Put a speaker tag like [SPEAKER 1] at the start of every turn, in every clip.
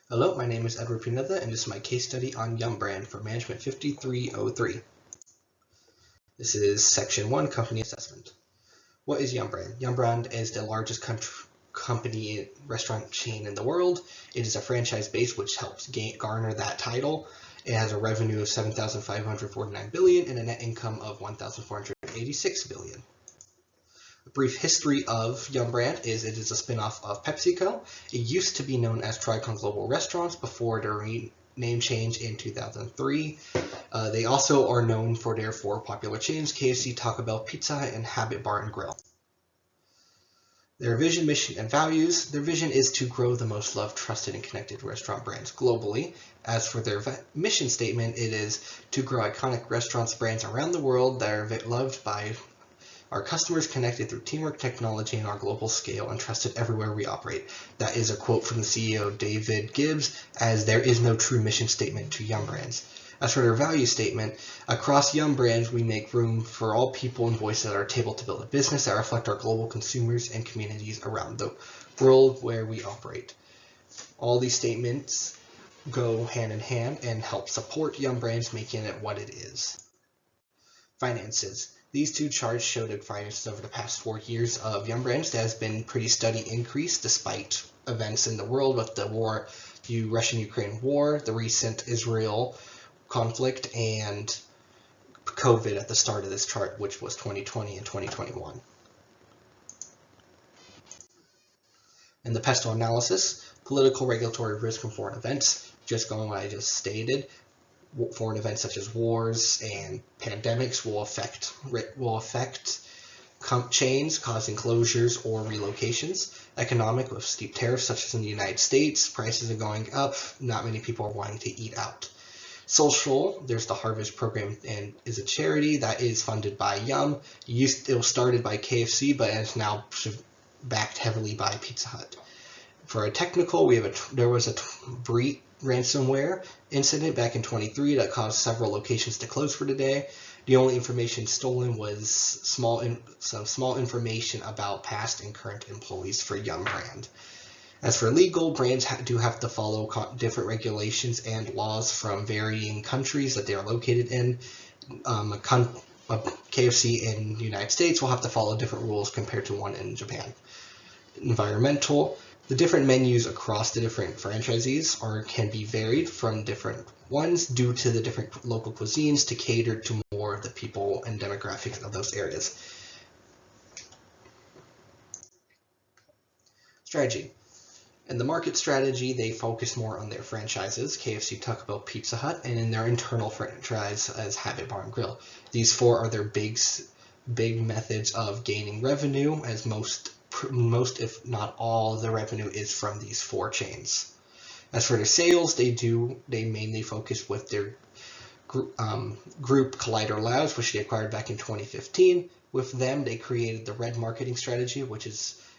[SPEAKER 1] Hello, my name is Edward Pineda, and this is my case study on Yum Brand for Management 5303. This is Section 1, Company Assessment. What is Yum Brand? Yum Brand is the largest company restaurant chain in the world. It is a franchise base which helps garner that title. It has a revenue of $7,549 billion and a net income of $1,486 billion. A brief history of Yum Brand is it is a spin-off of PepsiCo. It used to be known as Tricon Global Restaurants before their name change in 2003. They also are known for their four popular chains: KFC, Taco Bell, Pizza Hut, and Habit Bar and Grill. Their vision, mission, and values. Their vision is to grow the most loved, trusted, and connected restaurant brands globally. As for their mission statement, it is to grow iconic restaurants brands around the world that are loved by our customers, connected through teamwork, technology, and our global scale, and trusted everywhere we operate. That is a quote from the CEO, David Gibbs, as there is no true mission statement to Yum Brands. As for their value statement, across Yum Brands, we make room for all people and voices at our table to build a business that reflect our global consumers and communities around the world where we operate. All these statements go hand in hand and help support Yum Brands, making it what it is. Finances. These two charts show the finances over the past 4 years of Yum Brands. There has been pretty steady increase despite events in the world with the war, the Russian-Ukraine war, the recent Israel conflict, and COVID at the start of this chart, which was 2020 and 2021. In the pestle analysis, political, regulatory, risk, and foreign events, just going what I just stated. Foreign events such as wars and pandemics will affect chains, causing closures or relocations. Economic, with steep tariffs such as in the United States, prices are going up, not many people are wanting to eat out. Social, there's the Harvest program, and is a charity that is funded by Yum. It was started by KFC, but is now backed heavily by Pizza Hut. For a technical, there was a Breach ransomware incident back in 2023 that caused several locations to close for the day. The only information stolen was some small information about past and current employees for Yum Brand. As for legal, brands do have to follow different regulations and laws from varying countries that they are located in. KFC in the United States will have to follow different rules compared to one in Japan. Environmental. The different menus across the different franchisees can be varied from different ones due to the different local cuisines to cater to more of the people and demographics of those areas. Strategy. In the market strategy, they focus more on their franchises, KFC, Taco Bell, Pizza Hut, and in their internal franchise as Habit Bar and Grill. These four are their big methods of gaining revenue, as most if not all the revenue is from these four chains. As for their sales, they mainly focus with their group Collider Labs, which they acquired back in 2015. With them, they created the RED marketing strategy, which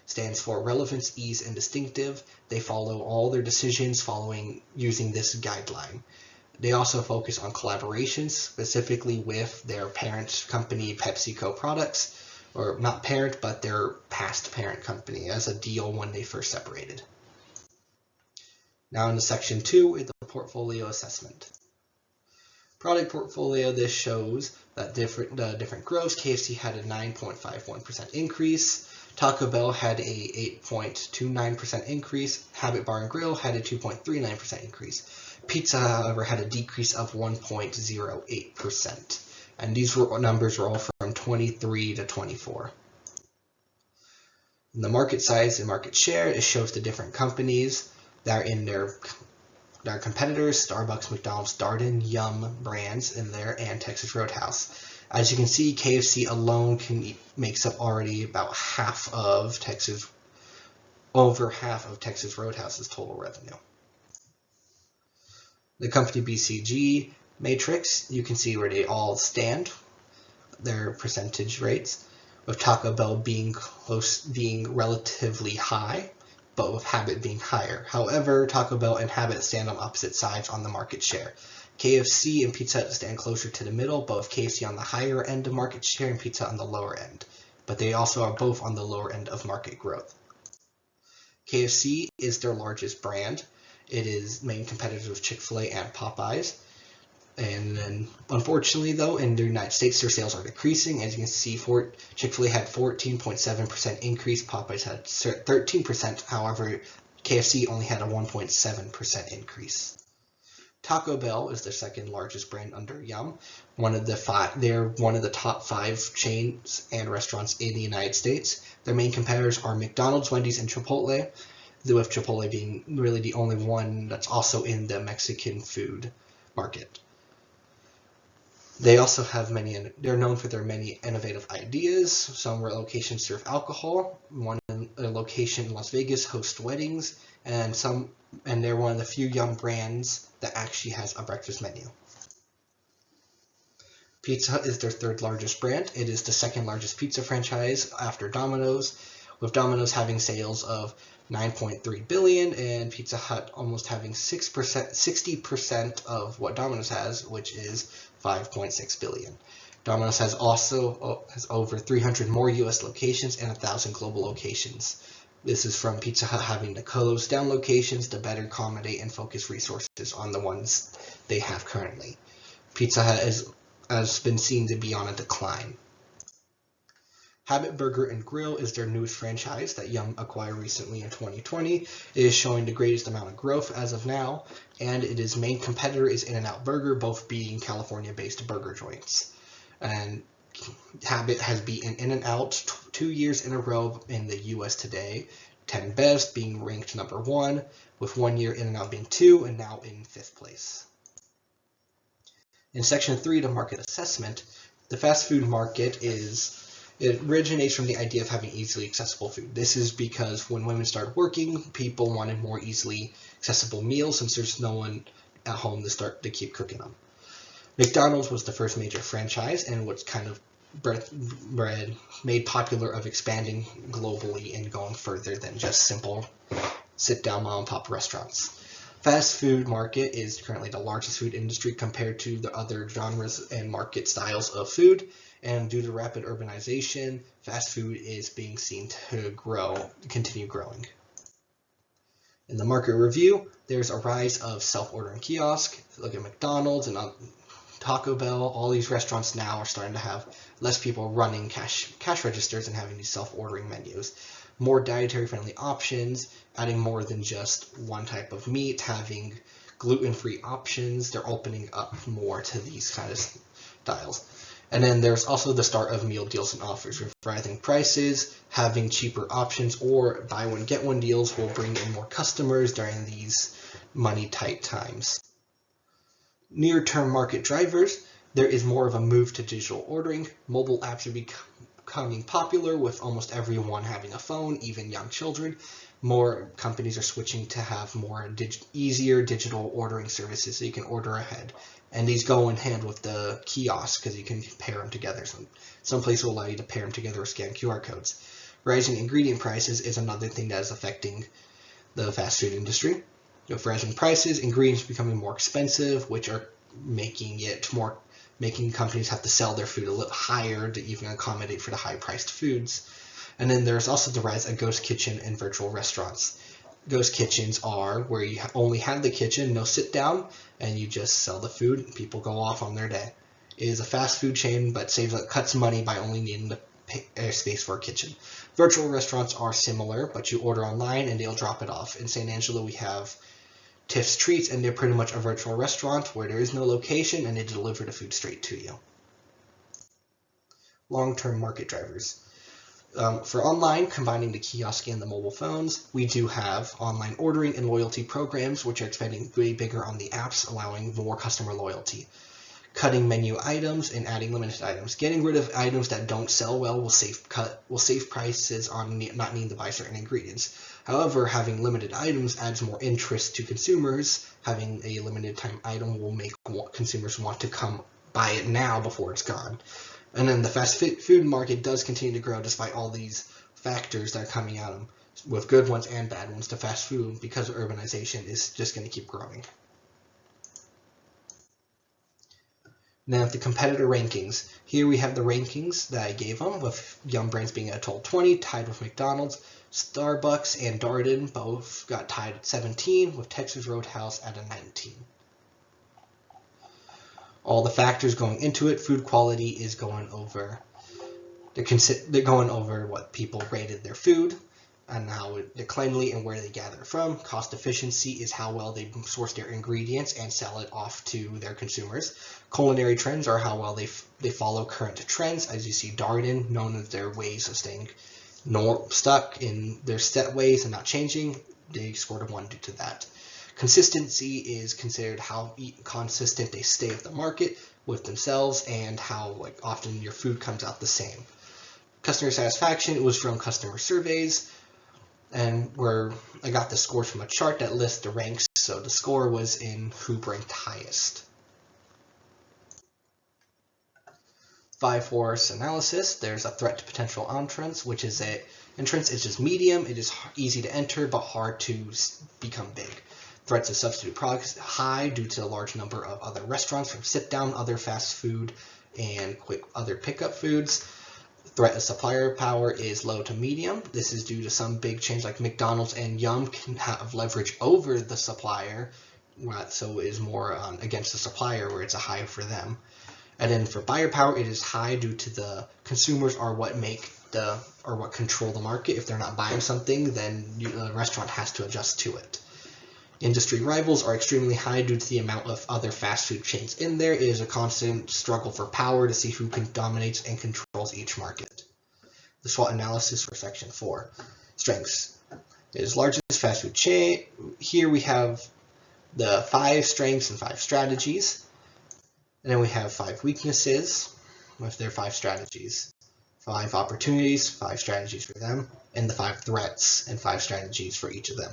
[SPEAKER 1] stands for relevance, ease, and distinctive. They follow all their decisions using this guideline. They also focus on collaborations, specifically with their parent company PepsiCo products, or not parent, but their past parent company as a deal when they first separated. Now into section 2 is the portfolio assessment. Product portfolio, this shows that the different growths. KFC had a 9.51% increase. Taco Bell had a 8.29% increase. Habit Bar and Grill had a 2.39% increase. Pizza, however, had a decrease of 1.08%. And these numbers were all from 23 to 24. In the market size and market share, it shows the different companies that are in their competitors: Starbucks, McDonald's, Darden, Yum Brands in there, and Texas Roadhouse. As you can see, KFC alone makes up already about over half of Texas Roadhouse's total revenue. The company BCG matrix, you can see where they all stand, their percentage rates, with Taco Bell being relatively high, but with Habit being higher. However, Taco Bell and Habit stand on opposite sides on the market share. KFC and Pizza Hut stand closer to the middle, but with KFC on the higher end of market share and Pizza Hut on the lower end. But they also are both on the lower end of market growth. KFC is their largest brand. It is main competitors with Chick-fil-A and Popeyes. And then, unfortunately, though, in the United States, their sales are decreasing. As you can see, Chick-fil-A had 14.7% increase, Popeyes had 13%. However, KFC only had a 1.7% increase. Taco Bell is the second largest brand under Yum. They're one of the top 5 chains and restaurants in the United States. Their main competitors are McDonald's, Wendy's, and Chipotle, with Chipotle being really the only one that's also in the Mexican food market. They also have they're known for their many innovative ideas. Some locations serve alcohol. A location in Las Vegas hosts weddings, and they're one of the few Yum brands that actually has a breakfast menu. Pizza Hut is their third largest brand. It is the second largest pizza franchise after Domino's, with Domino's having sales of $9.3 billion and Pizza Hut almost having 60% of what Domino's has, which is $5.6 billion. Domino's has over 300 more U.S. locations and 1,000 global locations. This is from Pizza Hut having to close down locations to better accommodate and focus resources on the ones they have currently. Pizza Hut has been seen to be on a decline. Habit Burger & Grill is their newest franchise that Yum acquired recently in 2020. It is showing the greatest amount of growth as of now, and its main competitor is In-N-Out Burger, both being California-based burger joints. And Habit has beaten In-N-Out 2 years in a row in the US Today 10 Best, being ranked number 1, with 1 year In-N-Out being 2 and now in 5th place. In Section 3, the market assessment, the fast food market it originates from the idea of having easily accessible food. This is because when women started working, people wanted more easily accessible meals since there's no one at home to keep cooking them. McDonald's was the first major franchise and what's kind of made popular of expanding globally and going further than just simple sit-down mom-and-pop restaurants. Fast food market is currently the largest food industry compared to the other genres and market styles of food. And due to rapid urbanization, fast food is being seen to continue growing. In the market review, there's a rise of self-ordering kiosks. Look at McDonald's and Taco Bell. All these restaurants now are starting to have less people running cash registers and having these self-ordering menus. More dietary-friendly options, adding more than just one type of meat, having gluten-free options. They're opening up more to these kind of styles. And then there's also the start of meal deals and offers. With rising prices, having cheaper options or buy one get one deals will bring in more customers during these money-tight times. Near-term market drivers, there is more of a move to digital ordering. Mobile apps are becoming popular with almost everyone having a phone, even young children. More companies are switching to have more easier digital ordering services so you can order ahead. And these go in hand with the kiosks because you can pair them together. Some places will allow you to pair them together or scan QR codes. Rising ingredient prices is another thing that is affecting the fast food industry. With rising prices, ingredients are becoming more expensive, which are making companies have to sell their food a little higher to even accommodate for the high-priced foods. And then there's also the rise of ghost kitchen and virtual restaurants. Ghost kitchens are where you only have the kitchen, no sit down, and you just sell the food and people go off on their day. It is a fast food chain but cuts money by only needing the space for a kitchen. Virtual restaurants are similar, but you order online and they'll drop it off. In San Angelo we have Tiff's Treats, and they're pretty much a virtual restaurant where there is no location and they deliver the food straight to you. Long-term market drivers. For online, combining the kiosk and the mobile phones, we do have online ordering and loyalty programs, which are expanding way bigger on the apps, allowing more customer loyalty. Cutting menu items and adding limited items. Getting rid of items that don't sell well will save prices on not needing to buy certain ingredients. However, having limited items adds more interest to consumers. Having a limited time item will make consumers want to come buy it now before it's gone. And then the fast food market does continue to grow despite all these factors that are coming at them, with good ones and bad ones to fast food, because of urbanization is just going to keep growing. Now the competitor rankings. Here we have the rankings that I gave them, with Yum Brands being at a total 20, tied with McDonald's. Starbucks and Darden both got tied at 17, with Texas Roadhouse at a 19. All the factors going into it, food quality is going over. They're going over what people rated their food, and how they're cleanly and where they gather it from. Cost efficiency is how well they source their ingredients and sell it off to their consumers. Culinary trends are how well they follow current trends. As you see, Darden, known as their ways of staying stuck in their set ways and not changing, they scored a 1 due to that. Consistency is considered how consistent they stay with the market, with themselves, and how often your food comes out the same. Customer satisfaction was from customer surveys, and where I got the scores from a chart that lists the ranks, so the score was in who ranked highest. 5-force analysis. There's a threat to potential entrance, which is entrance is just medium. It is easy to enter but hard to become big. Threats of substitute products high due to a large number of other restaurants, from sit-down, other fast food, and quick other pickup foods. Threat of supplier power is low to medium. This is due to some big change like McDonald's and Yum can have leverage over the supplier, so it is more against the supplier where it's a high for them. And then for buyer power, it is high due to the consumers are what what control the market. If they're not buying something, then the restaurant has to adjust to it. Industry rivals are extremely high due to the amount of other fast food chains in there. It is a constant struggle for power to see who dominates and controls each market. The SWOT analysis for section 4. Strengths. It is largest fast food chain. Here we have the 5 strengths and 5 strategies. And then we have 5 weaknesses with their 5 strategies. 5 opportunities, 5 strategies for them, and the 5 threats and 5 strategies for each of them.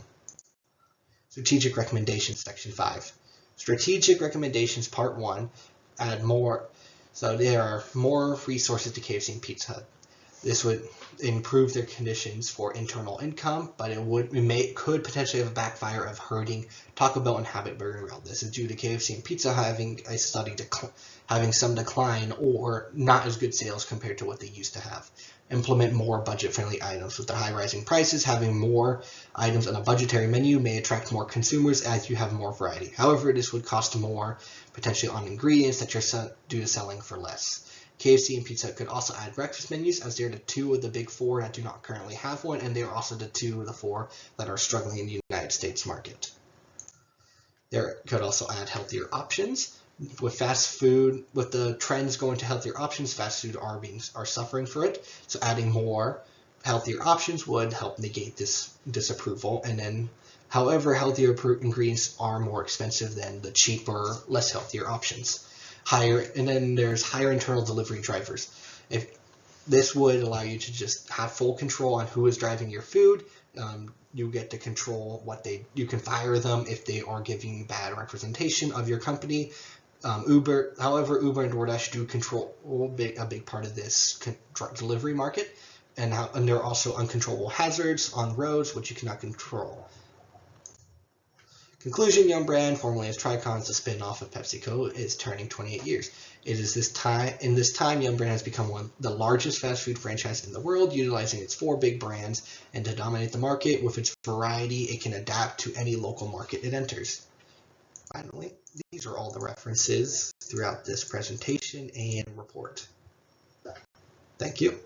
[SPEAKER 1] Strategic recommendations, section 5. Strategic recommendations, part 1, add more. So there are more resources to KFC and Pizza Hut. This would improve their conditions for internal income, but could potentially have a backfire of hurting Taco Bell and Habit Burger Grill. This is due to KFC and Pizza having a study having some decline or not as good sales compared to what they used to have. Implement more budget-friendly items. With the high rising prices, having more items on a budgetary menu may attract more consumers as you have more variety. However, this would cost more potentially on ingredients that you're due to selling for less. KFC and Pizza Hut could also add breakfast menus, as they're the 2 of the big 4 that do not currently have one, and they are also the 2 of the 4 that are struggling in the United States market. They could also add healthier options. With fast food, with the trends going to healthier options, fast food are suffering for it. So adding more healthier options would help negate this disapproval. And then, however, healthier ingredients are more expensive than the cheaper, less healthier options. And then there's higher internal delivery drivers. If this would allow you to just have full control on who is driving your food. You get to control you can fire them if they are giving bad representation of your company. Uber and DoorDash do control a big part of this delivery market, and there are also uncontrollable hazards on roads which you cannot control. Conclusion: Yum Brand, formerly as Tricons, the spin-off of PepsiCo, is turning 28 years. In this time, Yum Brand has become the largest fast food franchise in the world, utilizing its 4 big brands, and to dominate the market with its variety, it can adapt to any local market it enters. Finally, these are all the references throughout this presentation and report. Thank you.